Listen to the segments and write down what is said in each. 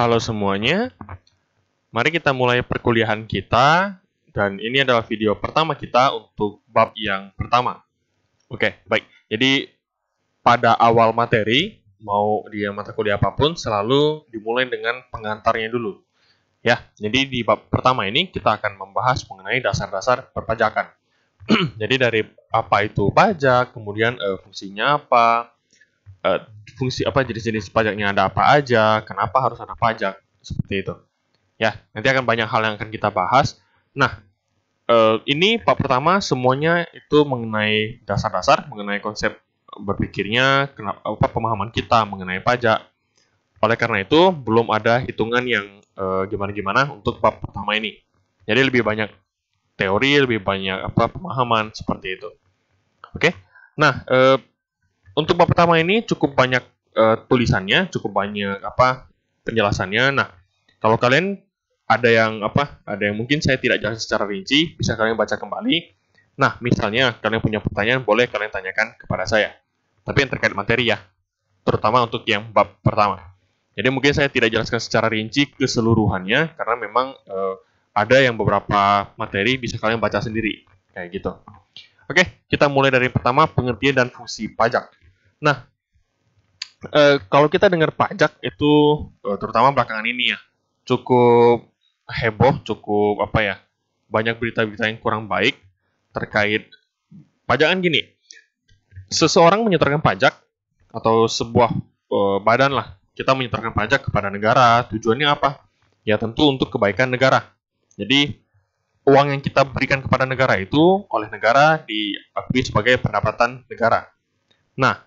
Halo semuanya, mari kita mulai perkuliahan kita, dan ini adalah video pertama kita untuk bab yang pertama. Oke, baik. Jadi, pada awal materi, mau di mata kuliah apapun, selalu dimulai dengan pengantarnya dulu. Ya, jadi di bab pertama ini kita akan membahas mengenai dasar-dasar perpajakan. Jadi dari apa itu pajak, kemudian fungsinya apa, fungsi apa, jenis-jenis pajaknya ada apa aja, kenapa harus ada pajak, seperti itu. Ya, nanti akan banyak hal yang akan kita bahas. Nah, ini bab pertama semuanya itu mengenai dasar-dasar, mengenai konsep berpikirnya, apa pemahaman kita mengenai pajak. Oleh karena itu, belum ada hitungan yang gimana-gimana untuk bab pertama ini. Jadi lebih banyak teori, lebih banyak pemahaman seperti itu. Oke. Nah, untuk bab pertama ini cukup banyak tulisannya, cukup banyak penjelasannya. Nah, kalau kalian ada yang mungkin saya tidak jelaskan secara rinci, bisa kalian baca kembali. Nah, misalnya kalian punya pertanyaan, boleh kalian tanyakan kepada saya. Tapi yang terkait materi ya, terutama untuk yang bab pertama. Jadi mungkin saya tidak jelaskan secara rinci keseluruhannya, karena memang ada yang beberapa materi bisa kalian baca sendiri, kayak gitu. Oke, kita mulai dari pertama, pengertian dan fungsi pajak. Nah, kalau kita dengar pajak itu, terutama belakangan ini ya, cukup heboh, cukup banyak berita-berita yang kurang baik terkait pajak. Kan gini, seseorang menyetorkan pajak atau sebuah badan lah, kita menyetorkan pajak kepada negara, tujuannya apa? Ya tentu untuk kebaikan negara. Jadi uang yang kita berikan kepada negara itu oleh negara diakui sebagai pendapatan negara. Nah,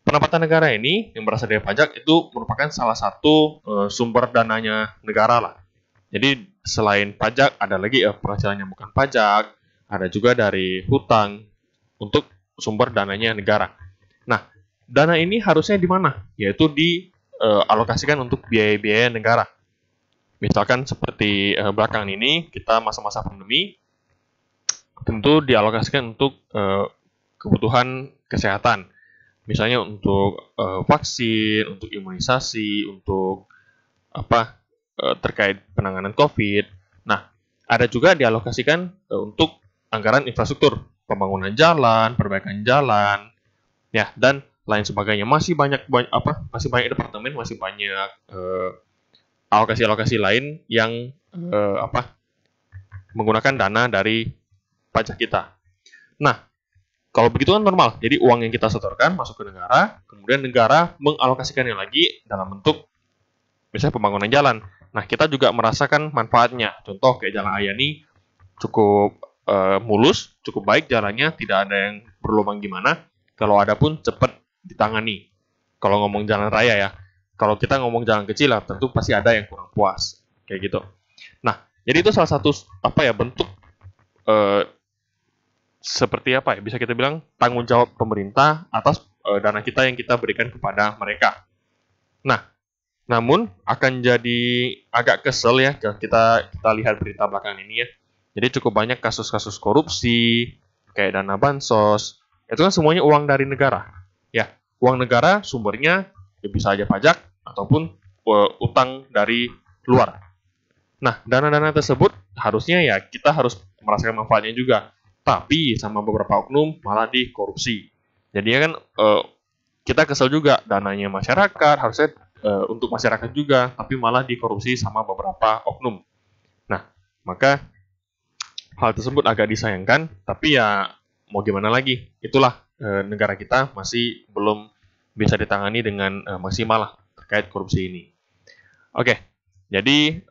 pendapatan negara ini yang berasal dari pajak itu merupakan salah satu sumber dananya negara lah. Jadi selain pajak ada lagi penghasilan yang bukan pajak, ada juga dari hutang untuk sumber dananya negara. Nah, dana ini harusnya di mana? Yaitu dialokasikan untuk biaya-biaya negara. Misalkan seperti belakangan ini kita masa-masa pandemi, tentu dialokasikan untuk kebutuhan kesehatan. Misalnya untuk vaksin, untuk imunisasi, untuk terkait penanganan COVID. Nah, ada juga dialokasikan untuk anggaran infrastruktur, pembangunan jalan, perbaikan jalan, ya, dan lain sebagainya. Masih banyak departemen, masih banyak alokasi-alokasi lain yang menggunakan dana dari pajak kita. Nah, kalau begitu kan normal. Jadi uang yang kita setorkan masuk ke negara, kemudian negara mengalokasikannya lagi dalam bentuk misalnya pembangunan jalan. Nah, kita juga merasakan manfaatnya. Contoh kayak Jalan Ayani cukup mulus, cukup baik jalannya, tidak ada yang berlubang gimana. Kalau ada pun cepat ditangani. Kalau ngomong jalan raya ya. Kalau kita ngomong jalan kecil lah, tentu pasti ada yang kurang puas, kayak gitu. Nah, jadi itu salah satu bentuk seperti bisa kita bilang tanggung jawab pemerintah atas dana kita yang kita berikan kepada mereka. Nah, namun akan jadi agak kesel ya kita lihat berita belakangan ini ya. Jadi cukup banyak kasus-kasus korupsi, kayak dana bansos, itu kan semuanya uang dari negara. Ya, uang negara sumbernya ya bisa aja pajak ataupun utang dari luar. Nah, dana-dana tersebut harusnya ya kita harus merasakan manfaatnya juga. Tapi sama beberapa oknum malah dikorupsi. Jadi kan kita kesel juga, dananya masyarakat harusnya untuk masyarakat juga, tapi malah dikorupsi sama beberapa oknum. Nah, maka hal tersebut agak disayangkan, tapi ya mau gimana lagi, itulah negara kita masih belum bisa ditangani dengan maksimal lah terkait korupsi ini. Oke, jadi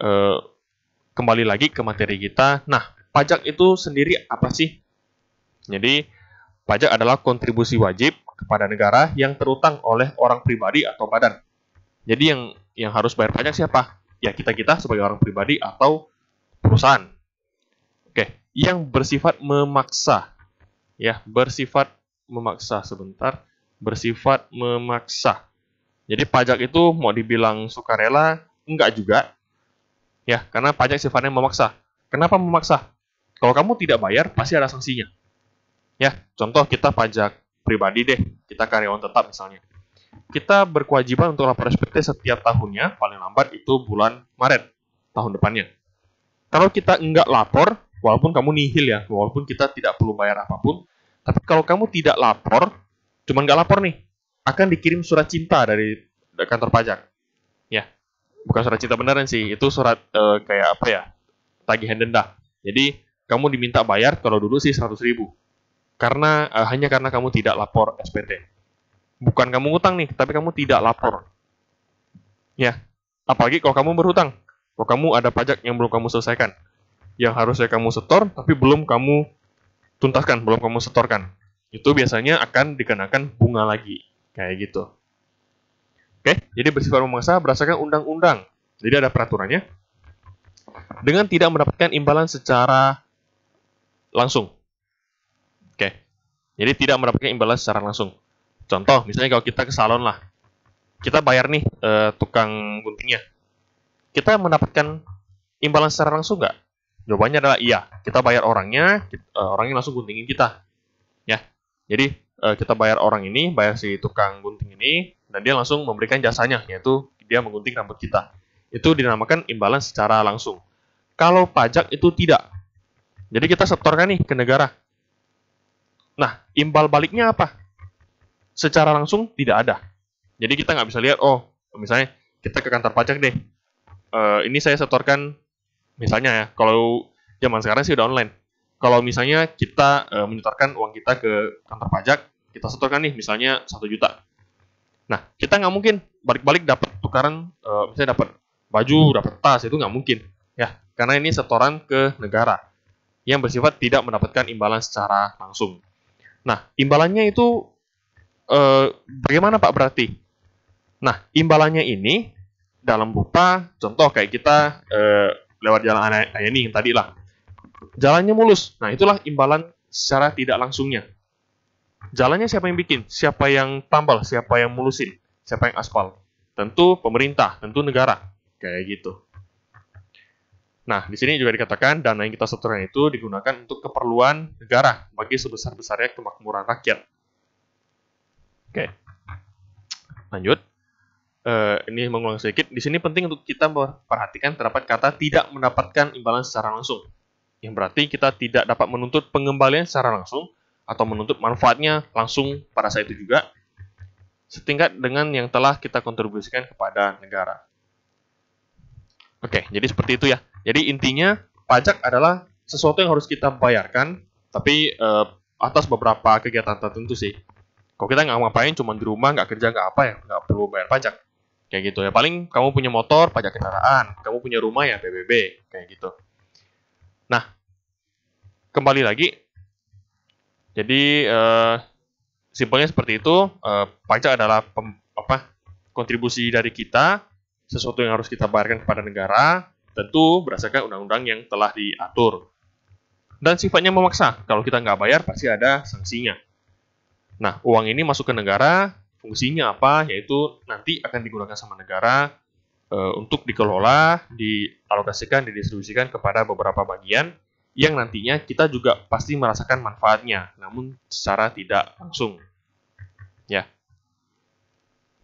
kembali lagi ke materi kita. Nah, pajak itu sendiri apa sih? Jadi, pajak adalah kontribusi wajib kepada negara yang terutang oleh orang pribadi atau badan. Jadi yang harus bayar pajak siapa? Ya kita sebagai orang pribadi atau perusahaan. Oke, yang bersifat memaksa. Ya, bersifat memaksa. Jadi pajak itu mau dibilang sukarela, enggak juga. Ya, karena pajak sifatnya memaksa. Kenapa memaksa? Kalau kamu tidak bayar, pasti ada sanksinya. Ya, contoh kita pajak pribadi deh, kita karyawan tetap misalnya. kita berkewajiban untuk lapor SPT setiap tahunnya, paling lambat itu bulan Maret tahun depannya. Kalau kita enggak lapor, walaupun kamu nihil ya, walaupun kita tidak perlu bayar apapun, tapi kalau kamu tidak lapor, cuman nggak lapor nih, akan dikirim surat cinta dari kantor pajak. Ya, bukan surat cinta beneran sih, itu surat kayak apa ya, tagihan denda. Jadi, kamu diminta bayar, kalau dulu sih 100.000. Hanya karena kamu tidak lapor SPT. Bukan kamu ngutang nih, tapi kamu tidak lapor. Ya, apalagi kalau kamu berhutang. Kalau kamu ada pajak yang belum kamu selesaikan, yang harusnya kamu setor, tapi belum kamu tuntaskan, belum kamu setorkan. Itu biasanya akan dikenakan bunga lagi. Kayak gitu. Oke, jadi bersifat memaksa berdasarkan undang-undang. Jadi ada peraturannya. Dengan tidak mendapatkan imbalan secara langsung. Oke, jadi tidak mendapatkan imbalan secara langsung. Contoh, misalnya kalau kita ke salon lah. Kita bayar nih tukang guntingnya. Kita mendapatkan imbalan secara langsung nggak? Jawabannya adalah iya. Kita bayar orangnya langsung guntingin kita. Ya, jadi kita bayar orang ini, bayar si tukang gunting ini, dan dia langsung memberikan jasanya, yaitu dia menggunting rambut kita. Itu dinamakan imbalan secara langsung. Kalau pajak itu tidak. Jadi kita setorkan nih ke negara. Nah, imbal baliknya apa? Secara langsung tidak ada. Jadi kita nggak bisa lihat, oh, misalnya kita ke kantor pajak deh. Ini saya setorkan, misalnya ya, kalau zaman sekarang sih udah online. Kalau misalnya kita menyetorkan uang kita ke kantor pajak, kita setorkan nih, misalnya 1 juta. Nah, kita nggak mungkin balik-balik dapat tukaran, misalnya dapat baju, dapat tas, itu nggak mungkin. Ya, karena ini setoran ke negara yang bersifat tidak mendapatkan imbalan secara langsung. Nah, imbalannya itu bagaimana Pak berarti? Nah, imbalannya ini dalam berupa, contoh kayak kita lewat jalan Ayani yang tadi lah. Jalannya mulus. Nah, itulah imbalan secara tidak langsungnya. Jalannya siapa yang bikin? Siapa yang tambal? Siapa yang mulusin? Siapa yang aspal? Tentu pemerintah, tentu negara. Kayak gitu. Nah, di sini juga dikatakan dana yang kita setorkan itu digunakan untuk keperluan negara bagi sebesar-besarnya kemakmuran rakyat. Oke. Lanjut. Ini mengulang sedikit. Di sini penting untuk kita memperhatikan terdapat kata tidak mendapatkan imbalan secara langsung. Yang berarti kita tidak dapat menuntut pengembalian secara langsung atau menuntut manfaatnya langsung pada saat itu juga setingkat dengan yang telah kita kontribusikan kepada negara. Oke, jadi seperti itu ya. Jadi intinya pajak adalah sesuatu yang harus kita bayarkan, tapi atas beberapa kegiatan tertentu sih. Kalau kita nggak ngapain, cuma di rumah, nggak kerja, nggak apa ya, nggak perlu bayar pajak. Kayak gitu ya. Paling kamu punya motor, pajak kendaraan. Kamu punya rumah ya PBB. Kayak gitu. Nah, kembali lagi. Jadi, simpelnya seperti itu. Pajak adalah kontribusi dari kita, sesuatu yang harus kita bayarkan kepada negara, tentu berdasarkan undang-undang yang telah diatur. Dan sifatnya memaksa. Kalau kita nggak bayar, pasti ada sanksinya. Nah, uang ini masuk ke negara, fungsinya apa? Yaitu nanti akan digunakan sama negara untuk dikelola, dialokasikan, didistribusikan kepada beberapa bagian yang nantinya kita juga pasti merasakan manfaatnya, namun secara tidak langsung. Ya.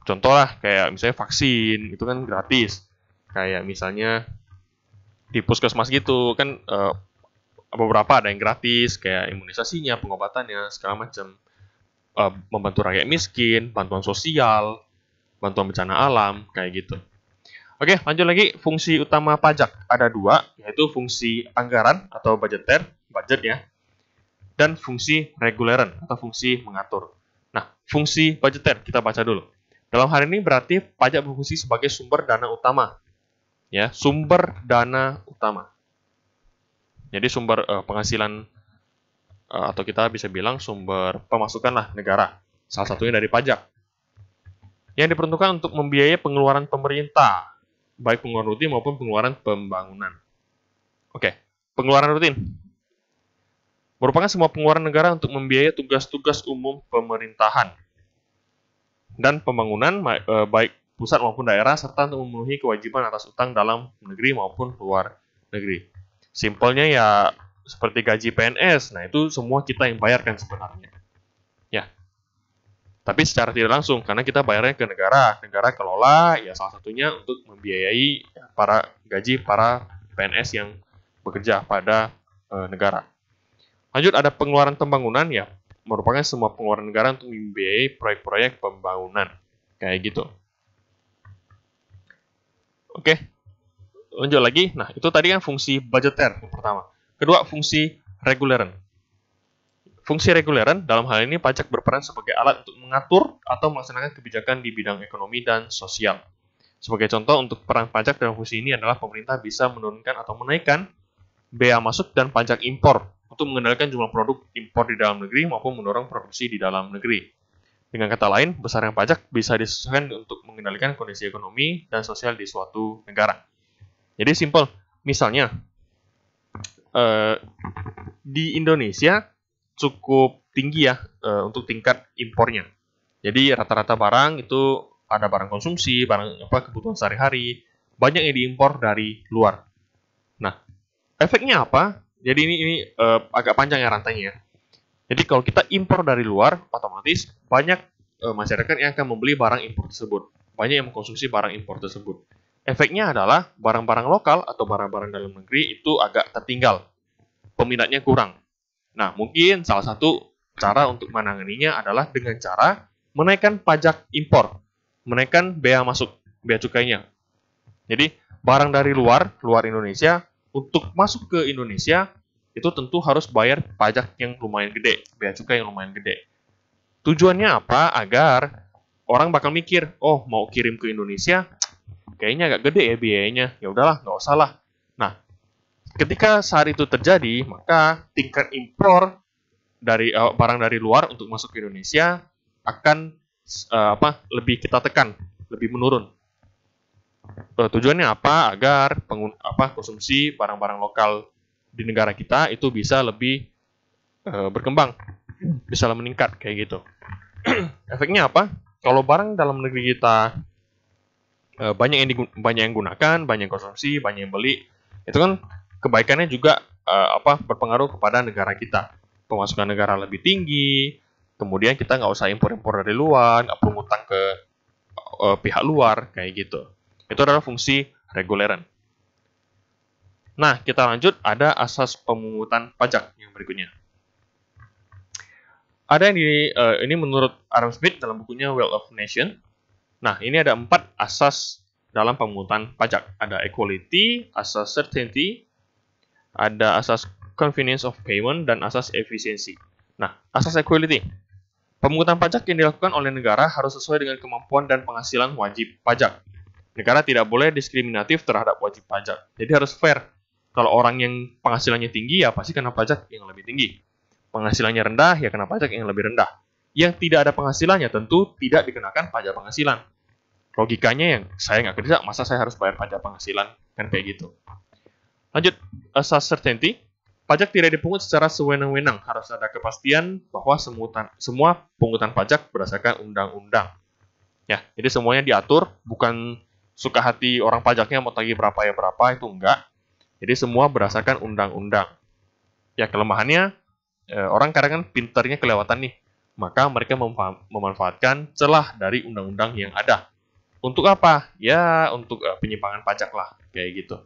Contoh lah, kayak misalnya vaksin, itu kan gratis. Kayak misalnya di puskesmas gitu, kan beberapa ada yang gratis, kayak imunisasinya, pengobatannya, segala macam. Membantu rakyat miskin, bantuan sosial, bantuan bencana alam, kayak gitu. Oke, lanjut lagi. Fungsi utama pajak ada 2, yaitu fungsi anggaran atau budget ya, dan fungsi reguleran atau fungsi mengatur. Nah, fungsi budgeter kita baca dulu. Dalam hal ini berarti pajak berfungsi sebagai sumber dana utama, ya, sumber dana utama. Jadi sumber penghasilan atau kita bisa bilang sumber pemasukan lah negara. Salah satunya dari pajak. Yang diperuntukkan untuk membiayai pengeluaran pemerintah, baik pengeluaran rutin maupun pengeluaran pembangunan. Oke, pengeluaran rutin merupakan semua pengeluaran negara untuk membiayai tugas-tugas umum pemerintahan dan pembangunan baik pusat maupun daerah, serta untuk memenuhi kewajiban atas utang dalam negeri maupun luar negeri. Simpelnya ya seperti gaji PNS, nah itu semua kita yang bayarkan sebenarnya. Ya. Tapi secara tidak langsung, karena kita bayarnya ke negara. Negara kelola, ya salah satunya untuk membiayai gaji para PNS yang bekerja pada negara. Lanjut, ada pengeluaran pembangunan, ya merupakan semua pengeluaran negara untuk membiayai proyek-proyek pembangunan. Kayak gitu. Oke, lanjut lagi. Nah, itu tadi kan fungsi budgeter yang pertama. Kedua, fungsi reguleran. Fungsi reguleran dalam hal ini pajak berperan sebagai alat untuk mengatur atau melaksanakan kebijakan di bidang ekonomi dan sosial. Sebagai contoh, untuk peran pajak dalam fungsi ini adalah pemerintah bisa menurunkan atau menaikkan bea masuk dan pajak impor untuk mengendalikan jumlah produk impor di dalam negeri maupun mendorong produksi di dalam negeri. Dengan kata lain, besaran pajak bisa disesuaikan untuk mengendalikan kondisi ekonomi dan sosial di suatu negara. Jadi simpel, misalnya di Indonesia cukup tinggi ya untuk tingkat impornya. Jadi rata-rata barang itu ada barang konsumsi, barang kebutuhan sehari-hari, banyak yang diimpor dari luar. Nah, efeknya apa? Jadi ini agak panjang ya rantainya. Jadi kalau kita impor dari luar, otomatis banyak masyarakat yang akan membeli barang impor tersebut. Banyak yang mengkonsumsi barang impor tersebut. Efeknya adalah barang-barang lokal atau barang-barang dalam negeri itu agak tertinggal. Peminatnya kurang. Nah, mungkin salah satu cara untuk menanganinya adalah dengan cara menaikkan pajak impor, menaikkan bea masuk, bea cukainya. Jadi, barang dari luar Indonesia, untuk masuk ke Indonesia, itu tentu harus bayar pajak yang lumayan gede, bea cukai yang lumayan gede. Tujuannya apa? Agar orang bakal mikir, oh mau kirim ke Indonesia, kayaknya agak gede ya biayanya, ya udahlah, nggak usah lah. Nah, ketika saat itu terjadi, maka tingkat impor dari barang dari luar untuk masuk ke Indonesia akan lebih kita tekan, lebih menurun. Tujuannya apa? Agar konsumsi barang-barang lokal di negara kita itu bisa lebih berkembang, bisa meningkat kayak gitu. Efeknya apa? Kalau barang dalam negeri kita banyak yang gunakan, banyak yang konsumsi, banyak yang beli, itu kan kebaikannya juga berpengaruh kepada negara kita. Pemasukan negara lebih tinggi, kemudian kita nggak usah impor-impor dari luar, nggak perlu ngutang ke pihak luar, kayak gitu. Itu adalah fungsi reguleran. Nah, kita lanjut, ada asas pemungutan pajak yang berikutnya. Ada yang ini menurut Adam Smith dalam bukunya Wealth of Nations. Nah, ini ada 4 asas dalam pemungutan pajak. Ada equality, asas certainty, ada asas convenience of payment, dan asas efisiensi. Nah, asas equality. Pemungutan pajak yang dilakukan oleh negara harus sesuai dengan kemampuan dan penghasilan wajib pajak. Negara tidak boleh diskriminatif terhadap wajib pajak. Jadi harus fair. Kalau orang yang penghasilannya tinggi, ya pasti kena pajak yang lebih tinggi. Penghasilannya rendah, ya kena pajak yang lebih rendah. Yang tidak ada penghasilannya tentu tidak dikenakan pajak penghasilan. Logikanya yang saya nggak kerja, masa saya harus bayar pajak penghasilan? Kan kayak gitu. Lanjut, asas certainty. Pajak tidak dipungut secara sewenang-wenang. Harus ada kepastian bahwa semua pungutan pajak berdasarkan undang-undang. Ya, jadi semuanya diatur, bukan suka hati orang pajaknya mau tagih berapa ya berapa, itu enggak. Jadi semua berdasarkan undang-undang. Ya, kelemahannya, orang kadang kan pinternya kelewatan nih. Maka mereka memanfaatkan celah dari undang-undang yang ada. Untuk apa? Ya, untuk penyimpangan pajak lah, kayak gitu.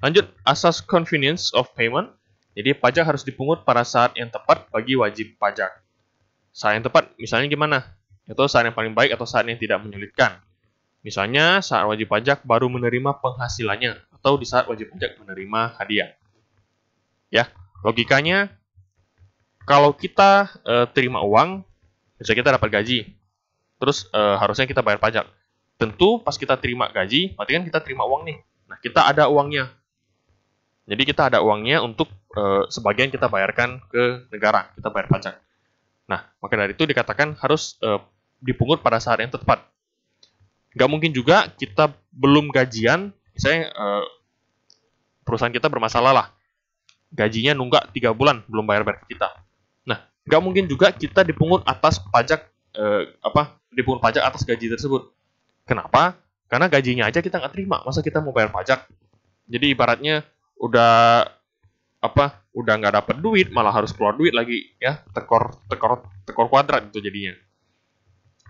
Lanjut, asas convenience of payment. Jadi pajak harus dipungut pada saat yang tepat bagi wajib pajak. Saat yang tepat, misalnya gimana? Itu saat yang paling baik atau saat yang tidak menyulitkan. Misalnya saat wajib pajak baru menerima penghasilannya atau di saat wajib pajak menerima hadiah. Ya, logikanya kalau kita terima uang, misalnya kita dapat gaji, terus harusnya kita bayar pajak. Tentu pas kita terima gaji, berarti kan kita terima uang nih. Nah, kita ada uangnya. Jadi kita ada uangnya untuk sebagian kita bayarkan ke negara, kita bayar pajak. Nah, maka dari itu dikatakan harus dipungut pada saat yang tepat. Nggak mungkin juga kita belum gajian, misalnya perusahaan kita bermasalah lah, gajinya nunggak 3 bulan belum bayar ke kita. Nah, nggak mungkin juga kita dipungut atas pajak dipungut pajak atas gaji tersebut. Kenapa? Karena gajinya aja kita nggak terima, masa kita mau bayar pajak? Jadi ibaratnya udah udah nggak dapat duit, malah harus keluar duit lagi, ya, tekor kuadrat itu jadinya.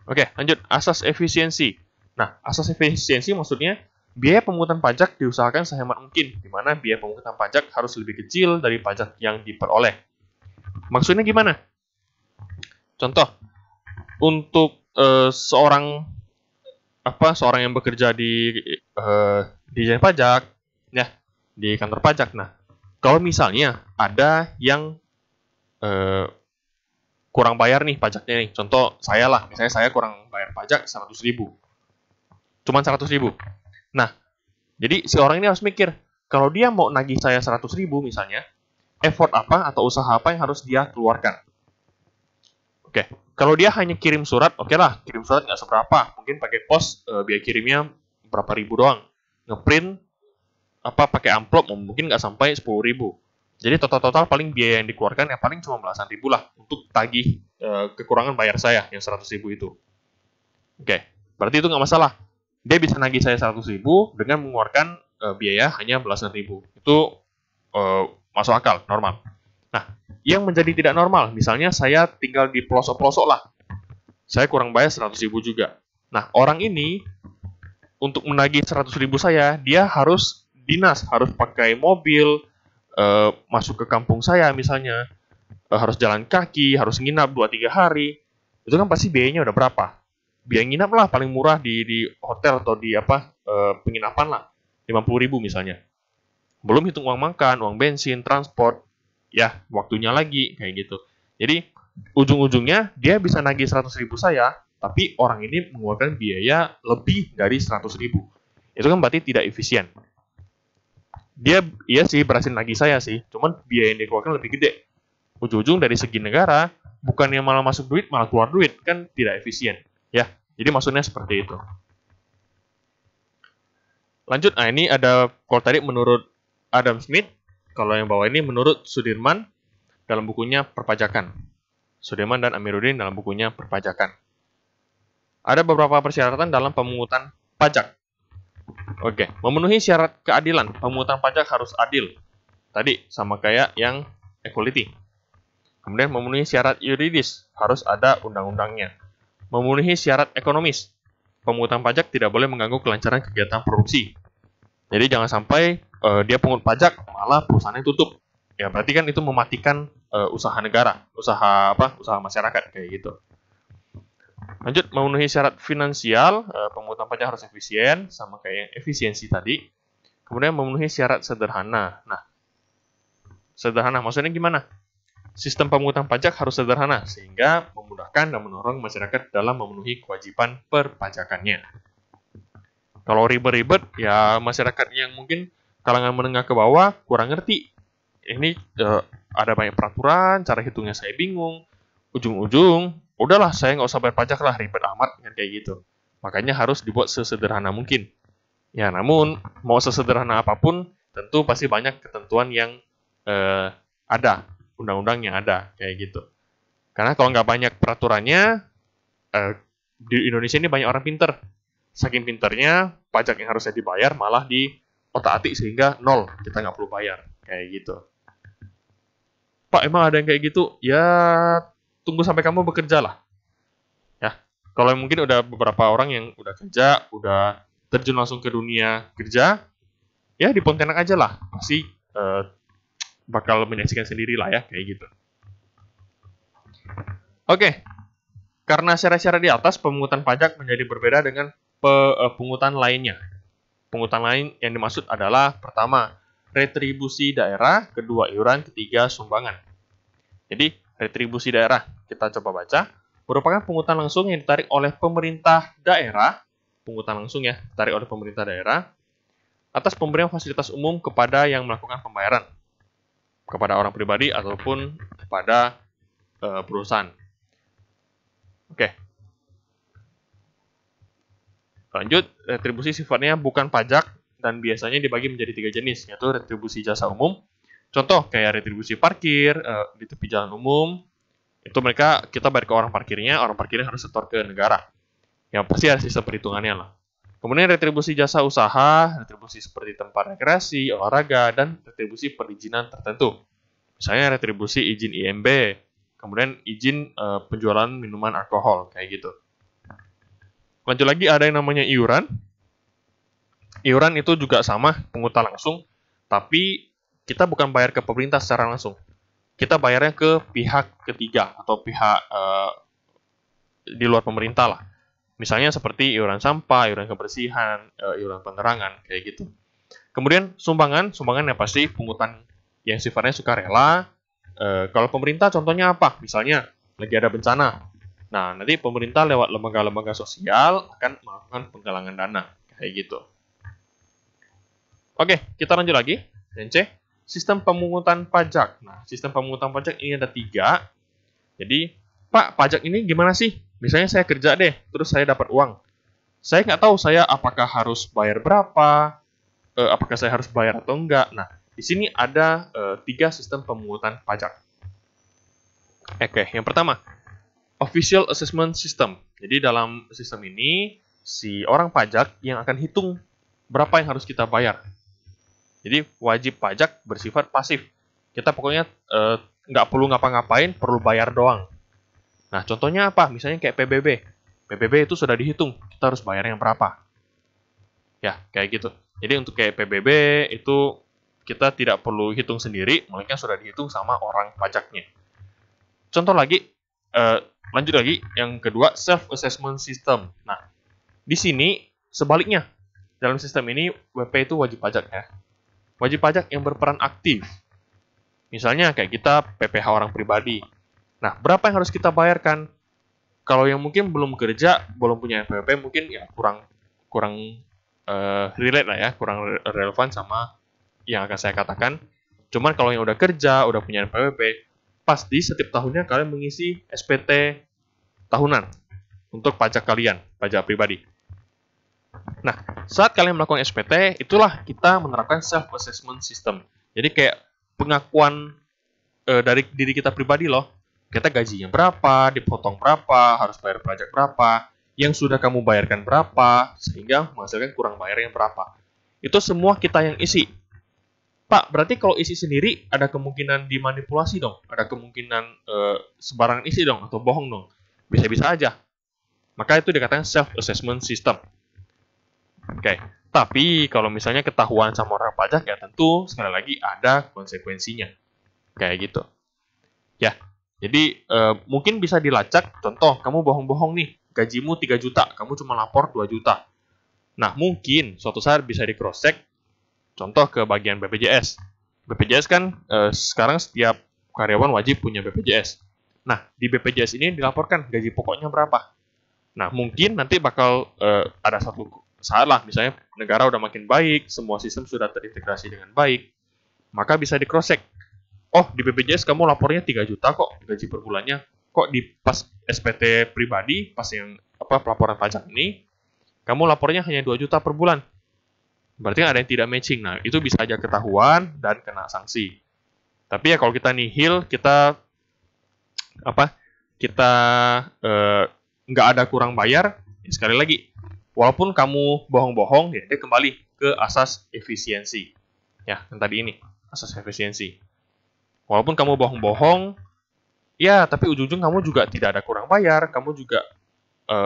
Oke, lanjut, asas efisiensi. Nah, asas efisiensi maksudnya biaya pemungutan pajak diusahakan sehemat mungkin, di mana biaya pemungutan pajak harus lebih kecil dari pajak yang diperoleh. Maksudnya gimana? Contoh, untuk seorang yang bekerja di Dijen Pajak, ya, di kantor pajak. Nah, kalau misalnya ada yang kurang bayar nih pajaknya nih, contoh saya lah, misalnya saya kurang bayar pajak 100.000, cuman 100.000. Nah, jadi si orang ini harus mikir, kalau dia mau nagih saya 100.000 misalnya, effort apa atau usaha apa yang harus dia keluarkan. Oke, kalau dia hanya kirim surat, oke lah, kirim surat nggak seberapa, mungkin pakai pos, biaya kirimnya berapa ribu doang. Ngeprint pakai amplop mungkin nggak sampai 10.000. Jadi total paling biaya yang dikeluarkan ya paling cuma belasan ribu lah untuk tagih kekurangan bayar saya yang 100.000 itu. Oke, berarti itu nggak masalah. Dia bisa nagih saya 100.000 dengan mengeluarkan biaya hanya belasan ribu. Itu masuk akal, normal. Nah, yang menjadi tidak normal, misalnya saya tinggal di pelosok-pelosok lah. Saya kurang bayar 100.000 juga. Nah, orang ini untuk menagih 100.000 saya, dia harus dinas, harus pakai mobil, masuk ke kampung saya misalnya, harus jalan kaki, harus nginap 2-3 hari, itu kan pasti biayanya udah berapa? Biaya nginap lah paling murah di hotel atau di penginapan lah, 50.000 misalnya. Belum hitung uang makan, uang bensin, transport, ya waktunya lagi kayak gitu. Jadi ujung-ujungnya dia bisa nagih 100.000 saya, tapi orang ini mengeluarkan biaya lebih dari 100.000. Itu kan berarti tidak efisien. Dia iya sih berhasil nagih saya sih, cuman biaya yang dikeluarkan lebih gede. Ujung-ujung dari segi negara, bukannya malah masuk duit, malah keluar duit, kan tidak efisien. Ya, jadi maksudnya seperti itu. Lanjut, nah ini ada, kalau tadi menurut Adam Smith, kalau yang bawah ini menurut Sudirman dalam bukunya Perpajakan. Sudirman dan Amiruddin dalam bukunya Perpajakan. Ada beberapa persyaratan dalam pemungutan pajak. Oke, memenuhi syarat keadilan, pemungutan pajak harus adil. Tadi sama kayak yang equality. Kemudian memenuhi syarat yuridis, harus ada undang-undangnya. Memenuhi syarat ekonomis, pemungutan pajak tidak boleh mengganggu kelancaran kegiatan produksi. Jadi jangan sampai dia pungut pajak malah perusahaannya tutup. Ya berarti kan itu mematikan usaha negara, usaha masyarakat kayak gitu. Lanjut, memenuhi syarat finansial, pemungutan pajak harus efisien, sama kayak yang efisiensi tadi. Kemudian memenuhi syarat sederhana. Nah, sederhana maksudnya gimana? Sistem pemungutan pajak harus sederhana, sehingga memudahkan dan mendorong masyarakat dalam memenuhi kewajiban perpajakannya. Kalau ribet-ribet, ya masyarakat yang mungkin kalangan menengah ke bawah kurang ngerti. Ini ada banyak peraturan, cara hitungnya saya bingung. Ujung-ujung, udahlah saya nggak usah bayar pajak lah, ribet amat kan kayak gitu. Makanya harus dibuat sesederhana mungkin. Ya, namun mau sesederhana apapun, tentu pasti banyak ketentuan yang ada, undang-undang yang ada kayak gitu. Karena kalau nggak banyak peraturannya, di Indonesia ini banyak orang pinter. Saking pinternya, pajak yang harusnya dibayar malah di otak-atik sehingga nol, kita nggak perlu bayar kayak gitu. Pak, emang ada yang kayak gitu? Ya, tunggu sampai kamu bekerja lah. Ya, kalau mungkin udah beberapa orang yang udah kerja, udah terjun langsung ke dunia kerja, ya di Pontianak aja lah, pasti bakal menyaksikan sendiri lah ya, kayak gitu. Oke, karena syarat-syarat di atas, pemungutan pajak menjadi berbeda dengan pungutan lainnya. Pungutan lain yang dimaksud adalah pertama, retribusi daerah, kedua iuran, ketiga sumbangan. Jadi, retribusi daerah, kita coba baca, merupakan pungutan langsung yang ditarik oleh pemerintah daerah, pungutan langsung ya, ditarik oleh pemerintah daerah, atas pemberian fasilitas umum kepada yang melakukan pembayaran, kepada orang pribadi ataupun kepada perusahaan. Oke. Lanjut, retribusi sifatnya bukan pajak dan biasanya dibagi menjadi 3 jenis, yaitu retribusi jasa umum. Contoh kayak retribusi parkir di tepi jalan umum, itu kita bayar ke orang parkirnya harus setor ke negara. Yang pasti ada sistem perhitungannya lah. Kemudian retribusi jasa usaha, retribusi seperti tempat rekreasi, olahraga, dan retribusi perizinan tertentu. Misalnya retribusi izin IMB, kemudian izin penjualan minuman alkohol, kayak gitu. Lanjut lagi, ada yang namanya iuran. Iuran itu juga sama, pungutan langsung, tapi kita bukan bayar ke pemerintah secara langsung. Kita bayarnya ke pihak ketiga atau pihak di luar pemerintah lah. Misalnya seperti iuran sampah, iuran kebersihan, iuran penerangan, kayak gitu. Kemudian sumbangan yang pasti pungutan yang sifatnya sukarela. Kalau pemerintah contohnya apa? Misalnya lagi ada bencana. Nah, nanti pemerintah lewat lembaga-lembaga sosial akan melakukan penggalangan dana, kayak gitu. Oke, kita lanjut lagi. Dan C, sistem pemungutan pajak. Nah, sistem pemungutan pajak ini ada 3. Jadi, Pak, pajak ini gimana sih? Misalnya saya kerja deh, terus saya dapat uang. Saya nggak tahu saya apakah harus bayar berapa, apakah saya harus bayar atau enggak. Nah, di sini ada 3 sistem pemungutan pajak. Oke, yang pertama, Official Assessment System. Jadi dalam sistem ini, si orang pajak yang akan hitung berapa yang harus kita bayar. Jadi wajib pajak bersifat pasif. Kita pokoknya nggak perlu ngapa-ngapain, perlu bayar doang. Nah, contohnya apa? Misalnya kayak PBB. PBB itu sudah dihitung, kita harus bayar yang berapa. Ya, kayak gitu. Jadi untuk kayak PBB itu kita tidak perlu hitung sendiri, melainkan sudah dihitung sama orang pajaknya. Contoh lagi, lanjut lagi, yang kedua, self-assessment system. Nah, di sini sebaliknya. Dalam sistem ini, WP itu wajib pajak ya. Wajib pajak yang berperan aktif. Misalnya kayak kita PPh orang pribadi. Nah, berapa yang harus kita bayarkan? Kalau yang mungkin belum kerja, belum punya NPWP, mungkin ya kurang relate lah ya, kurang relevan sama yang akan saya katakan. Cuman kalau yang udah kerja, udah punya NPWP, pasti setiap tahunnya kalian mengisi SPT tahunan untuk pajak kalian, pajak pribadi. Nah, saat kalian melakukan SPT, itulah kita menerapkan self-assessment system. Jadi kayak pengakuan dari diri kita pribadi loh. Kita gajinya berapa, dipotong berapa, harus bayar pajak berapa, yang sudah kamu bayarkan berapa, sehingga menghasilkan kurang bayar yang berapa. Itu semua kita yang isi. Pak, berarti kalau isi sendiri ada kemungkinan dimanipulasi dong, ada kemungkinan sembarangan isi dong, atau bohong dong. Bisa-bisa aja. Maka itu dikatakan self-assessment system. Oke, tapi kalau misalnya ketahuan sama orang pajak, ya tentu sekali lagi ada konsekuensinya. Kayak gitu. Ya, jadi mungkin bisa dilacak, contoh, kamu bohong-bohong nih, gajimu 3 juta, kamu cuma lapor 2 juta. Nah, mungkin suatu saat bisa di cross-check. Contoh ke bagian BPJS. BPJS kan sekarang setiap karyawan wajib punya BPJS. Nah, di BPJS ini dilaporkan gaji pokoknya berapa. Nah, mungkin nanti bakal ada satu saat lah, misalnya negara udah makin baik, semua sistem sudah terintegrasi dengan baik, maka bisa di cross-check. Oh, di BPJS kamu lapornya 3 juta kok gaji per bulannya. Kok di pas SPT pribadi, pas yang pelaporan pajak ini, kamu lapornya hanya 2 juta per bulan. Berarti ada yang tidak matching. Nah, itu bisa aja ketahuan dan kena sanksi. Tapi ya kalau kita nihil, kita nggak ada kurang bayar, ya sekali lagi, walaupun kamu bohong-bohong, ya dia kembali ke asas efisiensi. Ya, yang tadi ini, asas efisiensi. Walaupun kamu bohong-bohong, ya tapi ujung-ujung kamu juga tidak ada kurang bayar, kamu juga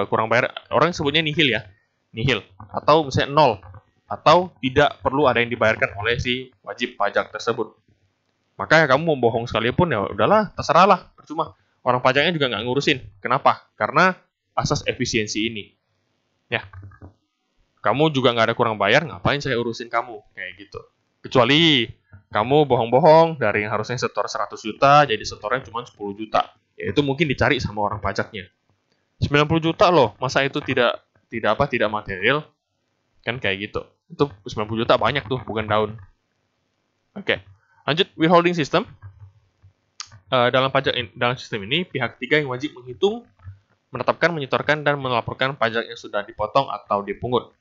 kurang bayar. Orang sebutnya nihil ya, nihil. Atau misalnya 0. Atau tidak perlu ada yang dibayarkan oleh si wajib pajak tersebut. Maka ya kamu mau bohong sekalipun ya udahlah, terserahlah, percuma. Orang pajaknya juga nggak ngurusin. Kenapa? Karena asas efisiensi ini. Ya, kamu juga nggak ada kurang bayar, ngapain saya urusin kamu? Kayak gitu. Kecuali kamu bohong-bohong dari yang harusnya setor 100 juta, jadi setornya cuma 10 juta. Ya itu mungkin dicari sama orang pajaknya. 90 juta loh, masa itu tidak material? Kan kayak gitu. Itu 90 juta banyak tuh, bukan daun. Oke. Lanjut, withholding system. Dalam sistem ini, pihak ketiga yang wajib menghitung, menetapkan, menyetorkan, dan melaporkan pajak yang sudah dipotong atau dipungut.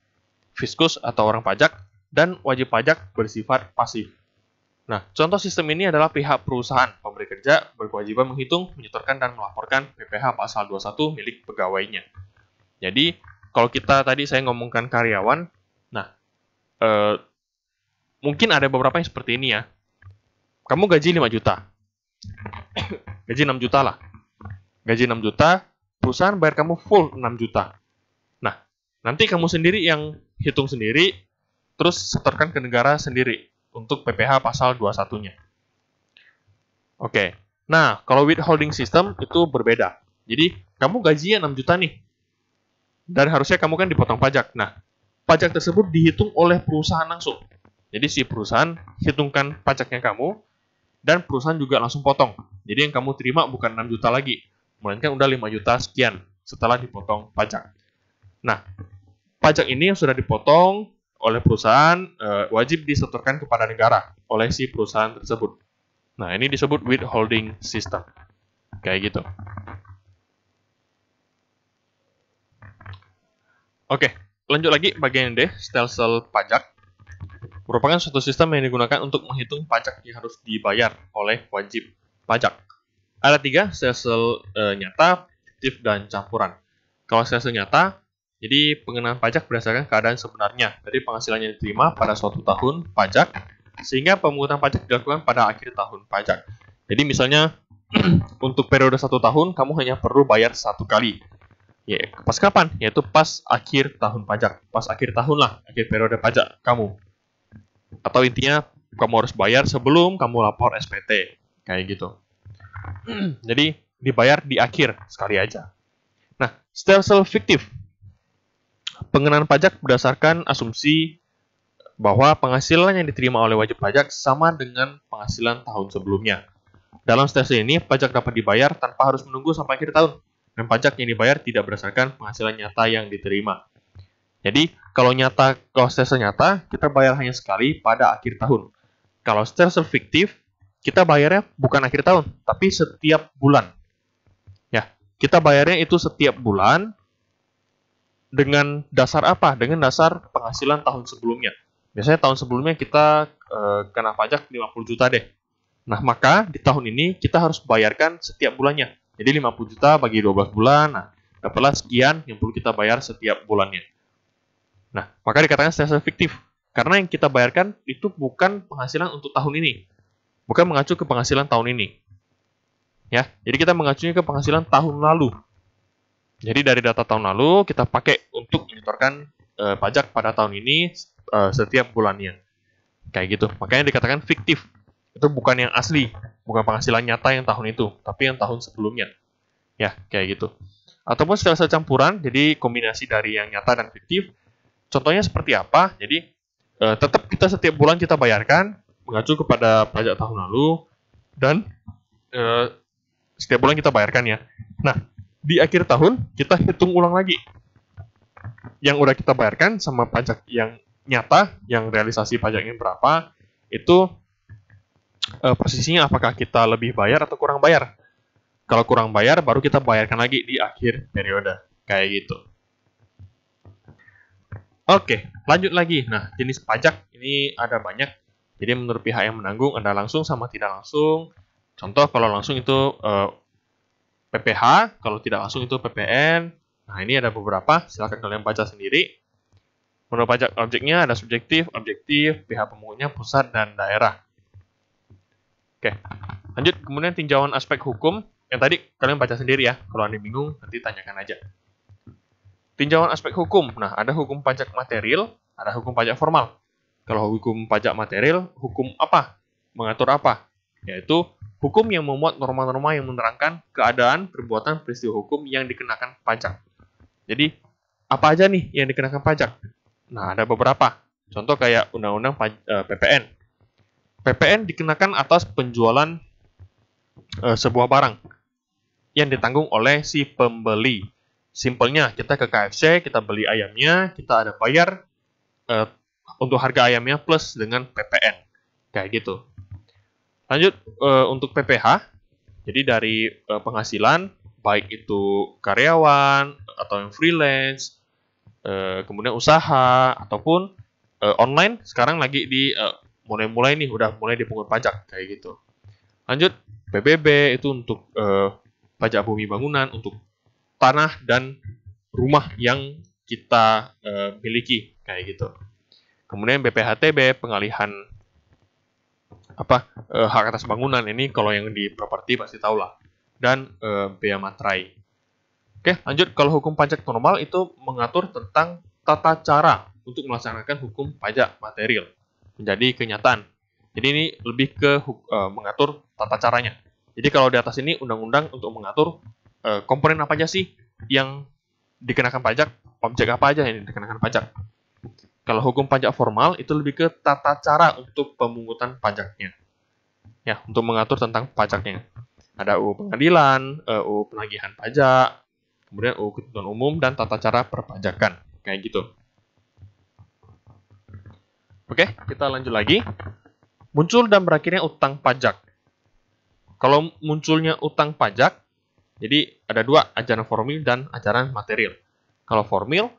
Fiskus atau orang pajak, dan wajib pajak bersifat pasif. Nah, contoh sistem ini adalah pihak perusahaan, pemberi kerja, berkewajiban menghitung, menyetorkan, dan melaporkan PPh pasal 21 milik pegawainya. Jadi, kalau kita tadi saya ngomongkan karyawan, nah, mungkin ada beberapa yang seperti ini ya. Kamu gaji 5 juta. gaji 6 juta lah. Gaji 6 juta, perusahaan bayar kamu full 6 juta. Nah, nanti kamu sendiri yang hitung sendiri, terus setorkan ke negara sendiri untuk PPh pasal 21-nya. Oke. Nah, kalau withholding system itu berbeda. Jadi, kamu gajinya 6 juta nih. Dan harusnya kamu kan dipotong pajak. Nah, pajak tersebut dihitung oleh perusahaan langsung. Jadi, si perusahaan hitungkan pajaknya kamu, dan perusahaan juga langsung potong. Jadi, yang kamu terima bukan 6 juta lagi, melainkan udah 5 juta sekian setelah dipotong pajak. Nah, pajak ini yang sudah dipotong oleh perusahaan wajib disetorkan kepada negara oleh si perusahaan tersebut. Nah, ini disebut withholding system. Kayak gitu. Oke, lanjut lagi bagian D, stelsel pajak. Merupakan suatu sistem yang digunakan untuk menghitung pajak yang harus dibayar oleh wajib pajak. Ada 3, stelsel nyata, fiktif, dan campuran. Kalau stelsel nyata, jadi pengenaan pajak berdasarkan keadaan sebenarnya dari penghasilan yang diterima pada suatu tahun pajak, sehingga pemungutan pajak dilakukan pada akhir tahun pajak. Jadi misalnya untuk periode 1 tahun kamu hanya perlu bayar 1 kali. Ya, pas kapan? Yaitu pas akhir tahun pajak. Pas akhir tahun lah, akhir periode pajak kamu. Atau intinya kamu harus bayar sebelum kamu lapor SPT. Kayak gitu. Jadi dibayar di akhir sekali aja. Nah, stelsel fiktif. Pengenaan pajak berdasarkan asumsi bahwa penghasilan yang diterima oleh wajib pajak sama dengan penghasilan tahun sebelumnya. Dalam stelsel ini, pajak dapat dibayar tanpa harus menunggu sampai akhir tahun. Dan pajak yang dibayar tidak berdasarkan penghasilan nyata yang diterima. Jadi, kalau stelsel nyata, kita bayar hanya sekali pada akhir tahun. Kalau stelsel fiktif, kita bayarnya bukan akhir tahun, tapi setiap bulan. Ya, kita bayarnya itu setiap bulan dengan dasar apa? Dengan dasar penghasilan tahun sebelumnya. Biasanya tahun sebelumnya kita kena pajak 50 juta deh. Nah, maka di tahun ini kita harus bayarkan setiap bulannya. Jadi 50 juta bagi 12 bulan, nah, dapatlah sekian yang perlu kita bayar setiap bulannya. Nah, maka dikatakan stelsel fiktif. Karena yang kita bayarkan itu bukan penghasilan untuk tahun ini. Bukan mengacu ke penghasilan tahun ini. Ya, jadi kita mengacunya ke penghasilan tahun lalu. Jadi dari data tahun lalu kita pakai untuk menyetorkan pajak pada tahun ini setiap bulannya. Kayak gitu. Makanya dikatakan fiktif. Itu bukan yang asli, bukan penghasilan nyata yang tahun itu, tapi yang tahun sebelumnya. Ya, kayak gitu. Ataupun stelsel campuran, jadi kombinasi dari yang nyata dan fiktif. Contohnya seperti apa? Jadi tetap kita setiap bulan kita bayarkan mengacu kepada pajak tahun lalu dan setiap bulan kita bayarkan ya. Nah, di akhir tahun kita hitung ulang lagi yang udah kita bayarkan sama pajak yang nyata, yang realisasi pajaknya berapa, itu posisinya apakah kita lebih bayar atau kurang bayar. Kalau kurang bayar, baru kita bayarkan lagi di akhir periode. Kayak gitu. Oke, lanjut lagi. Nah, jenis pajak ini ada banyak. Jadi menurut pihak yang menanggung ada langsung sama tidak langsung. Contoh kalau langsung itu PPh, kalau tidak langsung itu PPN. Nah, ini ada beberapa, silakan kalian baca sendiri. Menurut pajak objeknya ada subjektif, objektif, pihak pemungutnya pusat dan daerah. Oke, lanjut. Kemudian tinjauan aspek hukum. Yang tadi kalian baca sendiri ya. Kalau Anda bingung, nanti tanyakan aja. Tinjauan aspek hukum. Nah, ada hukum pajak material, ada hukum pajak formal. Kalau hukum pajak material, hukum apa? Mengatur apa? Yaitu hukum yang memuat norma-norma yang menerangkan keadaan, perbuatan, peristiwa hukum yang dikenakan pajak. Jadi, apa aja nih yang dikenakan pajak? Nah, ada beberapa. Contoh kayak undang-undang PPN. PPN dikenakan atas penjualan sebuah barang yang ditanggung oleh si pembeli. Simpelnya, kita ke KFC, kita beli ayamnya, kita ada bayar untuk harga ayamnya plus dengan PPN. Kayak gitu. Lanjut, untuk PPh, jadi dari penghasilan, baik itu karyawan, atau yang freelance, kemudian usaha, ataupun online, sekarang lagi di mulai-mulai nih, udah mulai dipungut pajak, kayak gitu. Lanjut, PBB itu untuk pajak bumi bangunan, untuk tanah dan rumah yang kita miliki, kayak gitu. Kemudian BPHTB, pengalihan hak atas bangunan. Ini kalau yang di properti pasti tahu lah. Dan bea materai. Oke, lanjut. Kalau hukum pajak normal itu mengatur tentang tata cara untuk melaksanakan hukum pajak material menjadi kenyataan. Jadi ini lebih ke mengatur tata caranya. Jadi kalau di atas ini undang-undang untuk mengatur komponen apa aja sih yang dikenakan pajak, objek apa aja yang dikenakan pajak. Kalau hukum pajak formal itu lebih ke tata cara untuk pemungutan pajaknya. Ya, untuk mengatur tentang pajaknya. Ada UU pengadilan, UU penagihan pajak, kemudian UU ketentuan umum dan tata cara perpajakan. Kayak gitu. Oke, kita lanjut lagi. Muncul dan berakhirnya utang pajak. Kalau munculnya utang pajak, jadi ada dua, ajaran formil dan ajaran material. Kalau formil,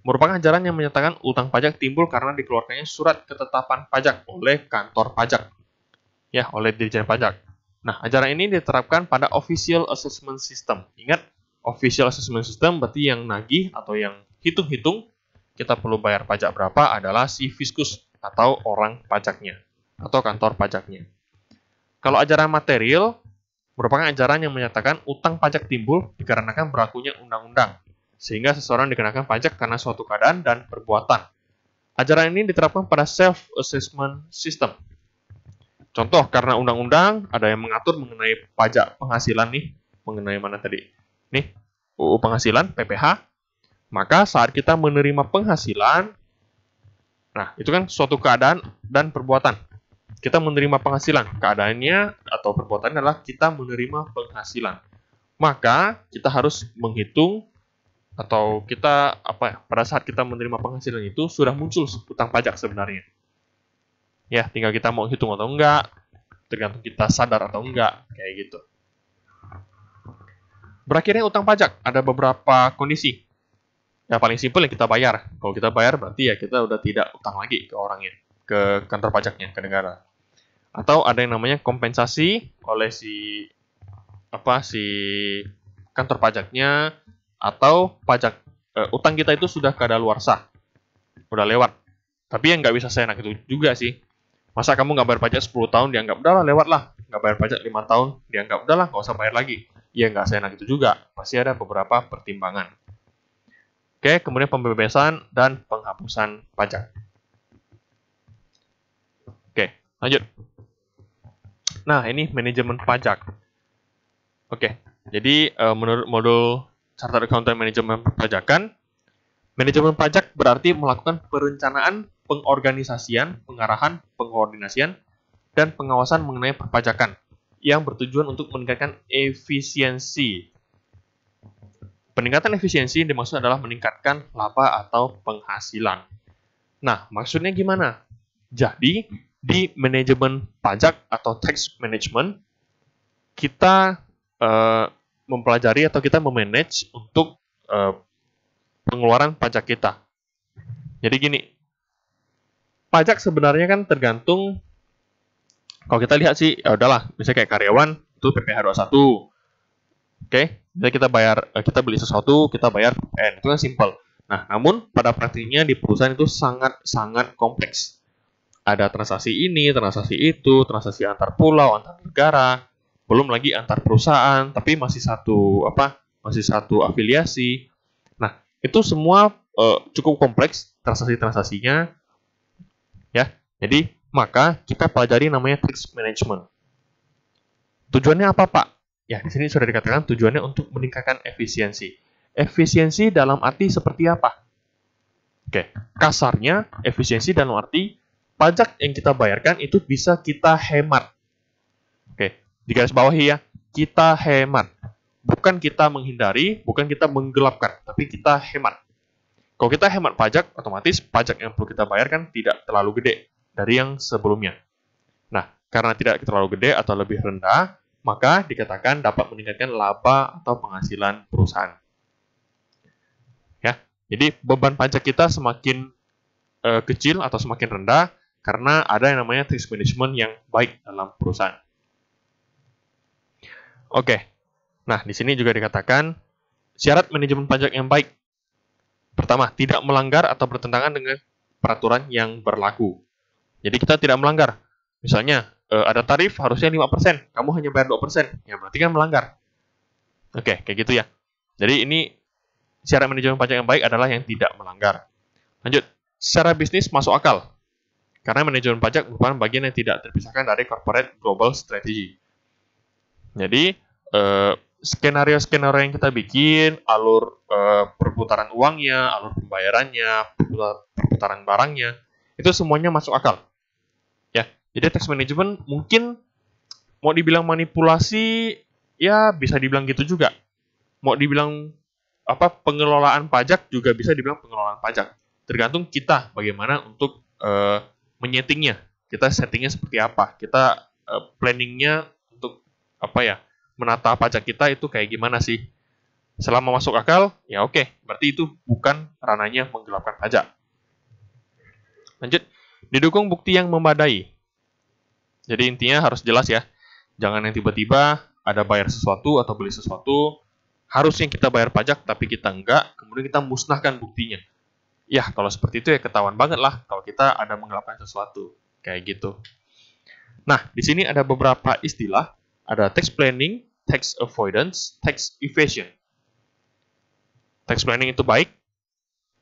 merupakan ajaran yang menyatakan utang pajak timbul karena dikeluarkannya surat ketetapan pajak oleh kantor pajak. Ya, oleh Dirjen Pajak. Nah, ajaran ini diterapkan pada Official Assessment System. Ingat, Official Assessment System berarti yang nagih atau yang hitung-hitung kita perlu bayar pajak berapa adalah si fiskus atau orang pajaknya atau kantor pajaknya. Kalau ajaran material merupakan ajaran yang menyatakan utang pajak timbul dikarenakan berlakunya undang-undang, sehingga seseorang dikenakan pajak karena suatu keadaan dan perbuatan. Ajaran ini diterapkan pada self-assessment system. Contoh, karena undang-undang ada yang mengatur mengenai pajak penghasilan nih, mengenai mana tadi? Nih, UU penghasilan, PPh. Maka saat kita menerima penghasilan, nah itu kan suatu keadaan dan perbuatan. Kita menerima penghasilan, keadaannya atau perbuatannya adalah kita menerima penghasilan. Maka kita harus menghitung atau kita pada saat kita menerima penghasilan itu sudah muncul utang pajak sebenarnya. Ya, tinggal kita mau hitung atau enggak, tergantung kita sadar atau enggak, kayak gitu. Berakhirnya utang pajak ada beberapa kondisi. Ya paling simpel yang kita bayar. Kalau kita bayar berarti ya kita udah tidak utang lagi ke orangnya, ke kantor pajaknya, ke negara. Atau ada yang namanya kompensasi oleh si kantor pajaknya, atau pajak utang kita itu sudah kadaluarsa, udah lewat. Tapi yang nggak bisa seenak itu juga sih. Masa kamu nggak bayar pajak 10 tahun dianggap udahlah lewat lah, nggak bayar pajak 5 tahun dianggap udahlah nggak usah bayar lagi. Ya nggak seenak itu juga, pasti ada beberapa pertimbangan. Oke, kemudian pembebasan dan penghapusan pajak. Oke, lanjut. Nah, ini manajemen pajak. Oke, jadi menurut modul Chartered Accountant Manajemen Perpajakan, manajemen pajak berarti melakukan perencanaan, pengorganisasian, pengarahan, pengkoordinasian, dan pengawasan mengenai perpajakan yang bertujuan untuk meningkatkan efisiensi. Peningkatan efisiensi dimaksud adalah meningkatkan laba atau penghasilan. Nah, maksudnya gimana? Jadi, di manajemen pajak atau tax management, kita mempelajari atau kita memanage untuk pengeluaran pajak kita. Jadi gini, pajak sebenarnya kan tergantung, kalau kita lihat sih, ya udahlah, misalnya kayak karyawan, itu PPh 21. Oke, misalnya kita beli sesuatu, kita bayar PPN, itu kan simple. Nah, namun pada praktiknya di perusahaan itu sangat kompleks. Ada transaksi ini, transaksi itu, transaksi antar pulau, antar negara, belum lagi antar perusahaan, tapi masih satu afiliasi. Nah, itu semua cukup kompleks transaksi-transaksinya, ya. Jadi maka kita pelajari namanya tax management. Tujuannya apa, Pak? Ya, di sini sudah dikatakan tujuannya untuk meningkatkan efisiensi. Efisiensi dalam arti seperti apa? Oke, kasarnya efisiensi dalam arti pajak yang kita bayarkan itu bisa kita hemat. Oke, di garis bawahi ya, kita hemat. Bukan kita menghindari, bukan kita menggelapkan, tapi kita hemat. Kalau kita hemat pajak, otomatis pajak yang perlu kita bayarkan tidak terlalu gede dari yang sebelumnya. Nah, karena tidak terlalu gede atau lebih rendah, maka dikatakan dapat meningkatkan laba atau penghasilan perusahaan. Ya, jadi beban pajak kita semakin kecil atau semakin rendah karena ada yang namanya tax management yang baik dalam perusahaan. Oke, nah di sini juga dikatakan syarat manajemen pajak yang baik. Pertama, tidak melanggar atau bertentangan dengan peraturan yang berlaku. Jadi kita tidak melanggar. Misalnya, ada tarif harusnya 5%, kamu hanya bayar 2%, ya berarti kan melanggar. Oke, kayak gitu ya. Jadi ini cara manajemen pajak yang baik adalah yang tidak melanggar. Lanjut, secara bisnis masuk akal. Karena manajemen pajak merupakan bagian yang tidak terpisahkan dari corporate global strategy. Jadi, skenario-skenario yang kita bikin, alur perputaran uangnya, alur pembayarannya, perputaran barangnya, itu semuanya masuk akal. Ya, jadi tax management mungkin mau dibilang manipulasi, ya bisa dibilang gitu juga. Mau dibilang pengelolaan pajak juga bisa dibilang pengelolaan pajak. Tergantung kita bagaimana untuk menyetingnya. Kita settingnya seperti apa. Kita planningnya untuk menata pajak kita itu kayak gimana sih. Selama masuk akal, ya oke. Berarti itu bukan ranahnya menggelapkan pajak. Lanjut, didukung bukti yang memadai. Jadi intinya harus jelas ya. Jangan yang tiba-tiba ada bayar sesuatu atau beli sesuatu, harusnya kita bayar pajak tapi kita enggak, kemudian kita musnahkan buktinya. Ya, kalau seperti itu ya ketahuan banget lah kalau kita ada menggelapkan sesuatu. Kayak gitu. Nah, di sini ada beberapa istilah. Ada tax planning, tax avoidance, tax evasion. Tax planning itu baik,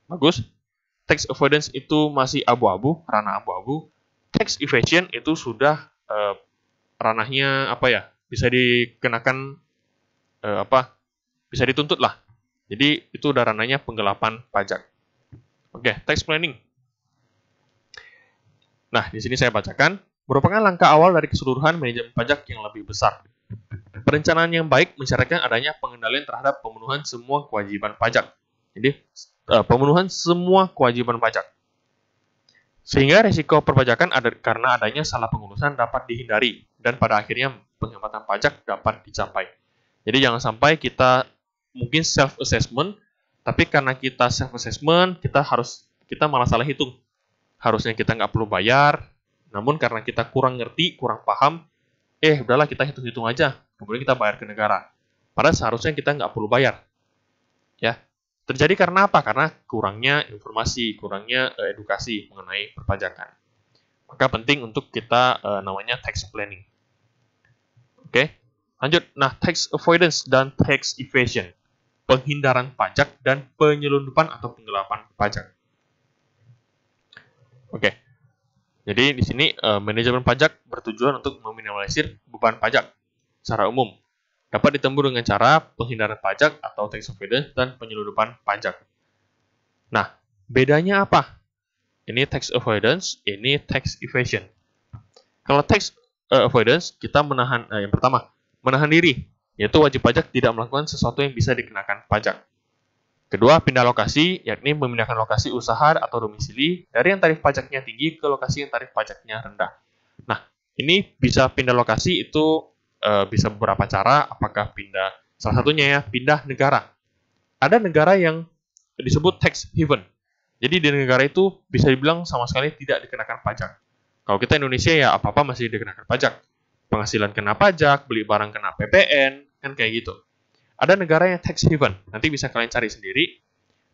bagus. Tax avoidance itu masih abu-abu, ranah abu-abu. Tax evasion itu sudah ranahnya bisa dikenakan bisa dituntut lah. Jadi itu udah ranahnya penggelapan pajak. Oke, tax planning. Nah, di sini saya bacakan, merupakan langkah awal dari keseluruhan manajemen pajak yang lebih besar. Perencanaan yang baik mensyaratkan adanya pengendalian terhadap pemenuhan semua kewajiban pajak. Jadi, pemenuhan semua kewajiban pajak. Sehingga risiko perpajakan karena adanya salah pengurusan dapat dihindari dan pada akhirnya penghematan pajak dapat dicapai. Jadi jangan sampai kita mungkin self-assessment, tapi karena kita self-assessment, kita malah salah hitung. Harusnya kita nggak perlu bayar, namun karena kita kurang ngerti, kurang paham, udahlah kita hitung-hitung aja, kemudian kita bayar ke negara. Padahal seharusnya kita nggak perlu bayar. Ya, terjadi karena apa? Karena kurangnya informasi, kurangnya edukasi mengenai perpajakan. Maka penting untuk kita namanya tax planning. Oke, lanjut. Nah, tax avoidance dan tax evasion. Penghindaran pajak dan penyelundupan atau penggelapan pajak. Oke. Jadi di sini manajemen pajak bertujuan untuk meminimalisir beban pajak secara umum. Dapat ditempuh dengan cara penghindaran pajak atau tax avoidance dan penyelundupan pajak. Nah, bedanya apa? Ini tax avoidance, ini tax evasion. Kalau tax avoidance, kita yang pertama, menahan diri, yaitu wajib pajak tidak melakukan sesuatu yang bisa dikenakan pajak. Kedua, pindah lokasi, yakni memindahkan lokasi usaha atau domisili dari yang tarif pajaknya tinggi ke lokasi yang tarif pajaknya rendah. Nah, ini bisa pindah lokasi itu bisa beberapa cara, apakah salah satunya ya, pindah negara. Ada negara yang disebut tax haven. Jadi di negara itu bisa dibilang sama sekali tidak dikenakan pajak. Kalau kita Indonesia ya apa-apa masih dikenakan pajak. Penghasilan kena pajak, beli barang kena PPN, kan kayak gitu. Ada negara yang tax haven, nanti bisa kalian cari sendiri.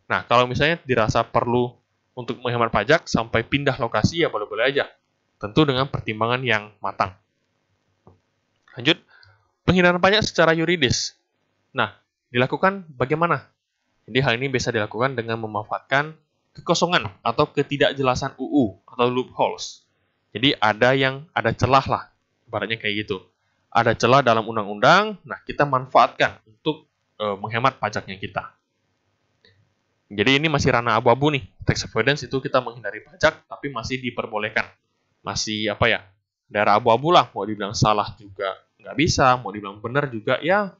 Nah, kalau misalnya dirasa perlu untuk menghemat pajak sampai pindah lokasi ya boleh-boleh aja. Tentu dengan pertimbangan yang matang. Lanjut, penghindaran pajak secara yuridis. Nah, dilakukan bagaimana? Jadi hal ini bisa dilakukan dengan memanfaatkan kekosongan atau ketidakjelasan UU atau loopholes. Jadi ada celah lah, ibaratnya kayak gitu. Ada celah dalam undang-undang, nah kita manfaatkan untuk menghemat pajaknya kita. Jadi ini masih ranah abu-abu nih. Tax avoidance itu kita menghindari pajak, tapi masih diperbolehkan. Masih daerah abu-abu lah, mau dibilang salah juga nggak bisa, mau dibilang benar juga ya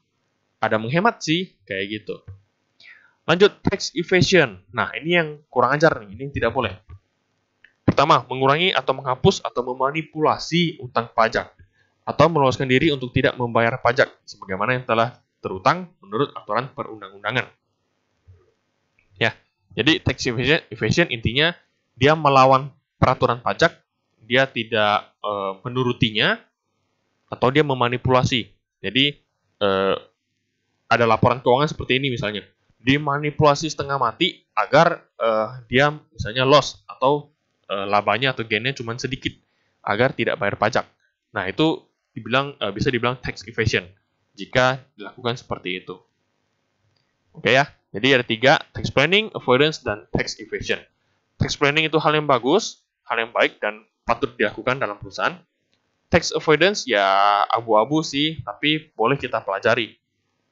ada menghemat sih, kayak gitu. Lanjut, tax evasion. Nah, ini yang kurang ajar nih, ini tidak boleh. Pertama, mengurangi atau menghapus atau memanipulasi utang pajak atau meloloskan diri untuk tidak membayar pajak sebagaimana yang telah terutang menurut aturan perundang-undangan. Ya, jadi tax evasion intinya dia melawan peraturan pajak, dia tidak menurutinya atau dia memanipulasi. Jadi ada laporan keuangan seperti ini misalnya, dimanipulasi setengah mati agar dia misalnya loss atau labanya atau gainnya cuma sedikit agar tidak bayar pajak. Nah, itu bisa dibilang text evasion jika dilakukan seperti itu. Oke ya, jadi ada 3, text planning, avoidance, dan text evasion. Text planning itu hal yang bagus, hal yang baik, dan patut dilakukan dalam perusahaan. Text avoidance ya abu-abu sih, tapi boleh kita pelajari.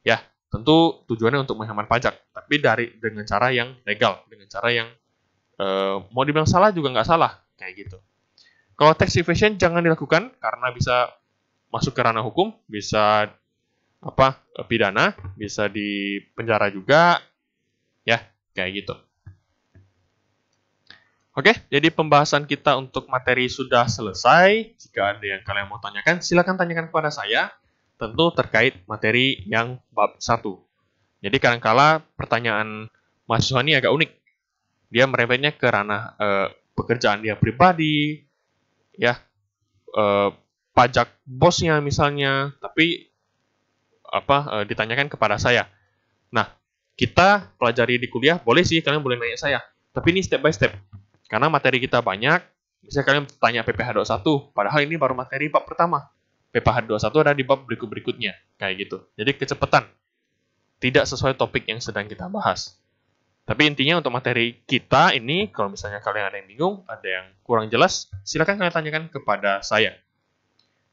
Ya, tentu tujuannya untuk menghemat pajak, tapi dengan cara yang legal, dengan cara yang mau dibilang salah juga nggak salah, kayak gitu. Kalau tax evasion jangan dilakukan karena bisa masuk ke ranah hukum, bisa pidana, bisa di penjara juga, ya kayak gitu. Oke, jadi pembahasan kita untuk materi sudah selesai. Jika ada yang kalian mau tanyakan, silakan tanyakan kepada saya, tentu terkait materi yang bab 1. Jadi kadangkala pertanyaan mahasiswa ini agak unik. Dia merembetnya ke ranah pekerjaan dia pribadi, ya, pajak bosnya misalnya, tapi ditanyakan kepada saya. Nah, kita pelajari di kuliah, boleh sih kalian boleh nanya saya, tapi ini step by step. Karena materi kita banyak, misalnya kalian tanya PPh 21, padahal ini baru materi bab pertama. PPh 21 ada di bab berikutnya, kayak gitu. Jadi kecepatan, tidak sesuai topik yang sedang kita bahas. Tapi intinya untuk materi kita ini, kalau misalnya kalian ada yang bingung, ada yang kurang jelas, silakan kalian tanyakan kepada saya.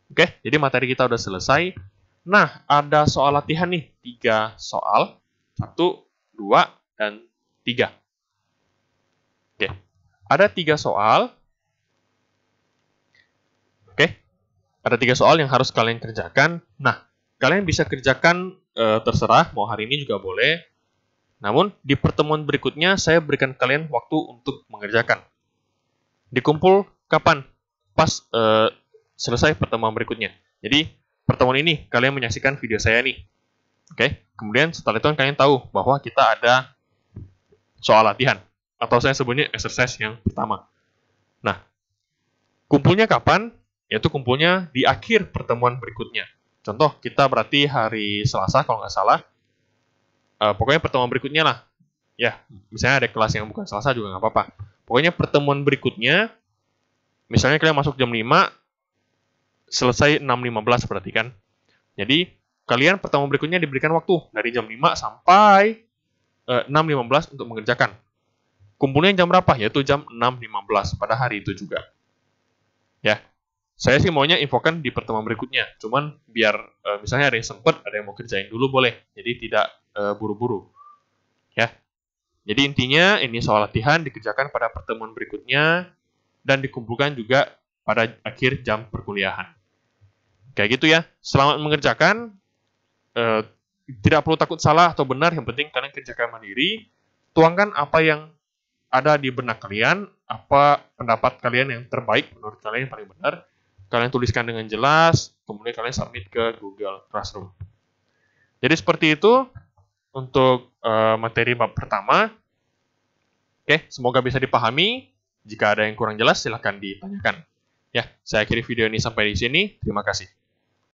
Oke, jadi materi kita udah selesai. Nah, ada soal latihan nih, 3 soal. 1, 2, dan 3. Oke, ada 3 soal. Oke, ada 3 soal yang harus kalian kerjakan. Nah, kalian bisa kerjakan terserah, mau hari ini juga boleh. Namun, di pertemuan berikutnya, saya berikan kalian waktu untuk mengerjakan. Dikumpul kapan? Pas selesai pertemuan berikutnya. Jadi, pertemuan ini, kalian menyaksikan video saya nih. Oke, kemudian setelah itu kalian tahu bahwa kita ada soal latihan. Atau saya sebutnya exercise yang pertama. Nah, kumpulnya kapan? Yaitu kumpulnya di akhir pertemuan berikutnya. Contoh, kita berarti hari Selasa kalau nggak salah. Pokoknya pertemuan berikutnya lah. Ya, misalnya ada kelas yang bukan Selasa juga nggak apa-apa. Pokoknya pertemuan berikutnya, misalnya kalian masuk jam 5, selesai 6.15 berarti kan. Jadi, kalian pertemuan berikutnya diberikan waktu dari jam 5 sampai 6.15 untuk mengerjakan. Kumpulnya jam berapa? Yaitu jam 6.15 pada hari itu juga. Ya, saya sih maunya infokan di pertemuan berikutnya. Cuman biar misalnya ada yang sempat, ada yang mau kerjain dulu boleh. Jadi tidak buru-buru. Ya. Jadi intinya ini soal latihan dikerjakan pada pertemuan berikutnya dan dikumpulkan juga pada akhir jam perkuliahan. Kayak gitu ya. Selamat mengerjakan. Tidak perlu takut salah atau benar, yang penting kalian kerjakan mandiri. Tuangkan apa yang ada di benak kalian, apa pendapat kalian yang terbaik, menurut kalian yang paling benar. Kalian tuliskan dengan jelas, kemudian kalian submit ke Google Classroom. Jadi seperti itu untuk materi bab pertama. Oke, semoga bisa dipahami. Jika ada yang kurang jelas, silahkan ditanyakan. Ya, saya akhiri video ini sampai di sini. Terima kasih.